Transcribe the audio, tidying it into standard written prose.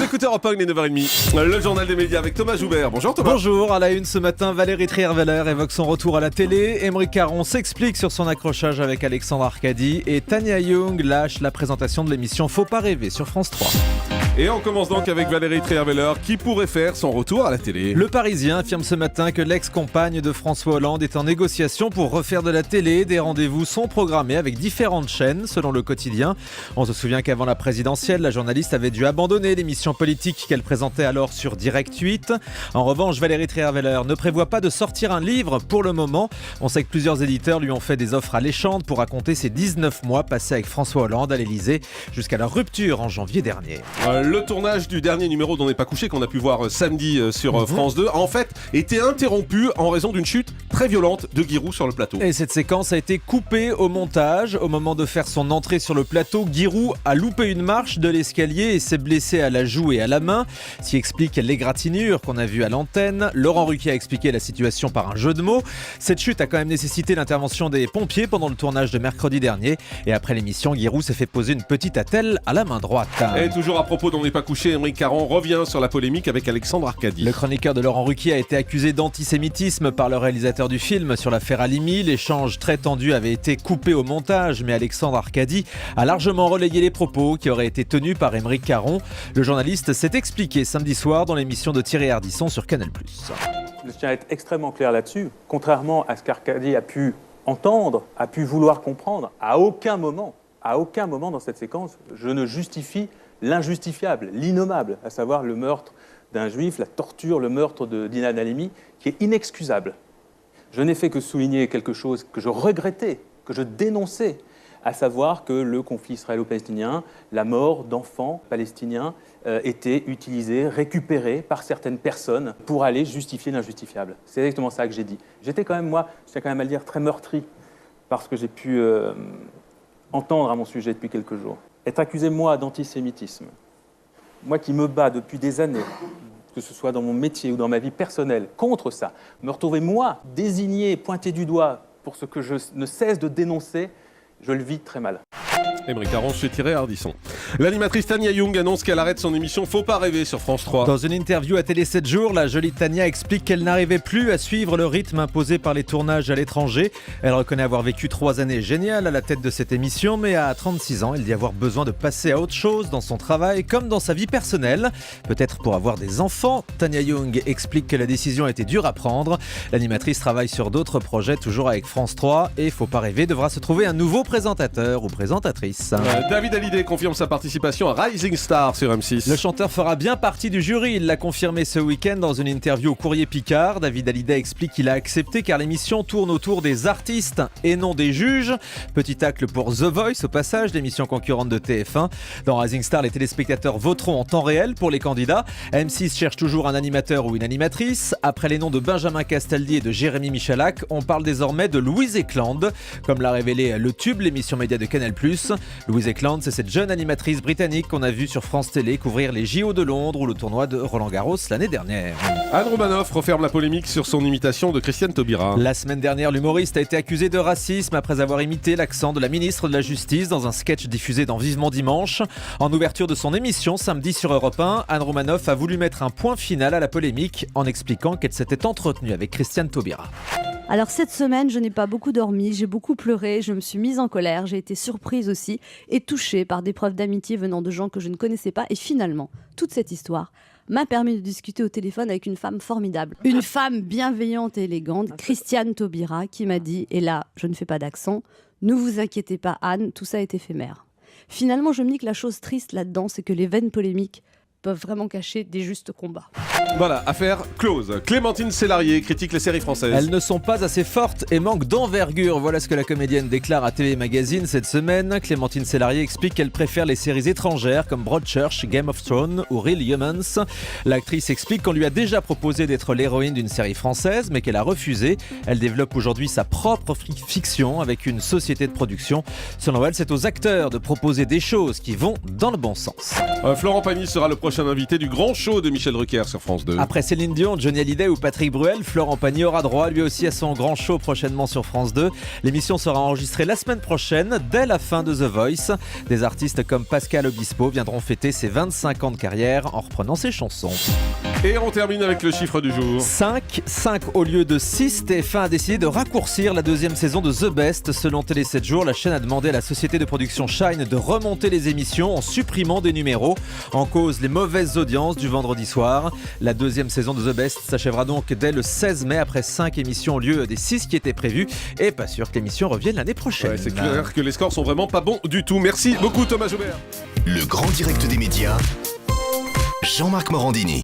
Vous écoutez Europe 1, il est 9h30. Le journal des médias avec Thomas Joubert. Bonjour Thomas. Bonjour, à la une ce matin, Valérie Trierweiler évoque son retour à la télé. Émeric Caron s'explique sur son accrochage avec Alexandre Arcadi. Et Tania Young lâche la présentation de l'émission Faut pas rêver sur France 3. Et on commence donc avec Valérie Trierweiler qui pourrait faire son retour à la télé. Le Parisien affirme ce matin que l'ex-compagne de François Hollande est en négociation pour refaire de la télé. Des rendez-vous sont programmés avec différentes chaînes, selon le quotidien. On se souvient qu'avant la présidentielle, la journaliste avait dû abandonner l'émission politique qu'elle présentait alors sur Direct 8. En revanche, Valérie Trierweiler ne prévoit pas de sortir un livre pour le moment. On sait que plusieurs éditeurs lui ont fait des offres alléchantes pour raconter ses 19 mois passés avec François Hollande à l'Elysée jusqu'à leur rupture en janvier dernier. Le tournage du dernier numéro d'On n'est pas couché qu'on a pu voir samedi sur France 2 a en fait été interrompu en raison d'une chute très violente de Giroud sur le plateau. Et cette séquence a été coupée au montage. Au moment de faire son entrée sur le plateau, Giroud a loupé une marche de l'escalier et s'est blessé à la joue et à la main. S'y explique l'égratignure qu'on a vue à l'antenne. Laurent Ruquier a expliqué la situation par un jeu de mots. Cette chute a quand même nécessité l'intervention des pompiers pendant le tournage de mercredi dernier. Et après l'émission, Giroud s'est fait poser une petite attelle à la main droite. Et toujours à propos d'On n'est pas couché, Émeric Caron revient sur la polémique avec Alexandre Arcadi. Le chroniqueur de Laurent Ruquier a été accusé d'antisémitisme par le réalisateur du film sur l'affaire Halimi. L'échange très tendu avait été coupé au montage, mais Alexandre Arcadi a largement relayé les propos qui auraient été tenus par Émeric Caron. Le journaliste s'est expliqué samedi soir dans l'émission de Thierry Ardisson sur Canal+. Je tiens à être extrêmement clair là-dessus. Contrairement à ce qu'Arcadi a pu entendre, a pu vouloir comprendre, à aucun moment dans cette séquence, je ne justifie l'injustifiable, l'innommable, à savoir le meurtre d'un juif, la torture, le meurtre d'Inan Halimi, qui est inexcusable. Je n'ai fait que souligner quelque chose que je regrettais, que je dénonçais, à savoir que le conflit israélo-palestinien, la mort d'enfants palestiniens était utilisée, récupérée par certaines personnes pour aller justifier l'injustifiable. C'est exactement ça que j'ai dit. J'étais quand même, moi, je tiens quand même à le dire, très meurtri par ce que j'ai pu entendre à mon sujet depuis quelques jours. Être accusé, moi, d'antisémitisme, moi qui me bats depuis des années, que ce soit dans mon métier ou dans ma vie personnelle, contre ça, me retrouver, moi, désigné, pointé du doigt pour ce que je ne cesse de dénoncer, je le vis très mal. Émeric Caron chez Thierry Ardisson. L'animatrice Tania Young annonce qu'elle arrête son émission Faut pas rêver sur France 3. Dans une interview à Télé 7 jours, la jolie Tania explique qu'elle n'arrivait plus à suivre le rythme imposé par les tournages à l'étranger. Elle reconnaît avoir vécu 3 années géniales à la tête de cette émission, mais à 36 ans, elle dit avoir besoin de passer à autre chose dans son travail comme dans sa vie personnelle. Peut-être pour avoir des enfants. Tania Young explique que la décision a été dure à prendre. L'animatrice travaille sur d'autres projets, toujours avec France 3, et Faut pas rêver devra se trouver un nouveau présentateur ou présentatrice. David Hallyday confirme sa participation à Rising Star sur M6. Le chanteur fera bien partie du jury, il l'a confirmé ce week-end dans une interview au Courrier Picard. David Hallyday explique qu'il a accepté car l'émission tourne autour des artistes et non des juges. Petit tacle pour The Voice au passage, l'émission concurrente de TF1. Dans Rising Star, les téléspectateurs voteront en temps réel pour les candidats. M6 cherche toujours un animateur ou une animatrice. Après les noms de Benjamin Castaldi et de Jérémy Michalak, on parle désormais de Louise Ekland, comme l'a révélé Le Tube, l'émission média de Canal+. Louise Ekland, c'est cette jeune animatrice britannique qu'on a vue sur France Télé couvrir les JO de Londres ou le tournoi de Roland-Garros l'année dernière. Anne Romanoff referme la polémique sur son imitation de Christiane Taubira. La semaine dernière, l'humoriste a été accusé de racisme après avoir imité l'accent de la ministre de la Justice dans un sketch diffusé dans Vivement Dimanche. En ouverture de son émission samedi sur Europe 1, Anne Romanoff a voulu mettre un point final à la polémique en expliquant qu'elle s'était entretenue avec Christiane Taubira. Alors cette semaine, je n'ai pas beaucoup dormi, j'ai beaucoup pleuré, je me suis mise en colère, j'ai été surprise aussi et touchée par des preuves d'amitié venant de gens que je ne connaissais pas. Et finalement, toute cette histoire m'a permis de discuter au téléphone avec une femme formidable. Une femme bienveillante et élégante, Christiane Taubira, qui m'a dit, et là, je ne fais pas d'accent, « Ne vous inquiétez pas Anne, tout ça est éphémère ». Finalement, je me dis que la chose triste là-dedans, c'est que les veines polémiques peuvent vraiment cacher des justes combats. Voilà, affaire close. Clémentine Célarié critique les séries françaises. Elles ne sont pas assez fortes et manquent d'envergure. Voilà ce que la comédienne déclare à TV Magazine cette semaine. Clémentine Célarié explique qu'elle préfère les séries étrangères comme Broadchurch, Game of Thrones ou Real Humans. L'actrice explique qu'on lui a déjà proposé d'être l'héroïne d'une série française, mais qu'elle a refusé. Elle développe aujourd'hui sa propre fiction avec une société de production. Selon elle, c'est aux acteurs de proposer des choses qui vont dans le bon sens. Florent Pagny sera le prochain invité du grand show de Michel Drucker sur France 2. France 2. Après Céline Dion, Johnny Hallyday ou Patrick Bruel, Florent Pagny aura droit lui aussi à son grand show prochainement sur France 2. L'émission sera enregistrée la semaine prochaine, dès la fin de The Voice. Des artistes comme Pascal Obispo viendront fêter ses 25 ans de carrière en reprenant ses chansons. Et on termine avec le chiffre du jour. 5 au lieu de 6, TF1 a décidé de raccourcir la deuxième saison de The Best. Selon Télé 7 jours, la chaîne a demandé à la société de production Shine de remonter les émissions en supprimant des numéros. En cause, les mauvaises audiences du vendredi soir. La deuxième saison de The Best s'achèvera donc dès le 16 mai après 5 émissions au lieu des 6 qui étaient prévues. Et pas sûr que l'émission revienne l'année prochaine. Ouais, c'est clair que les scores sont vraiment pas bons du tout. Merci beaucoup Thomas Joubert. Le grand direct des médias, Jean-Marc Morandini.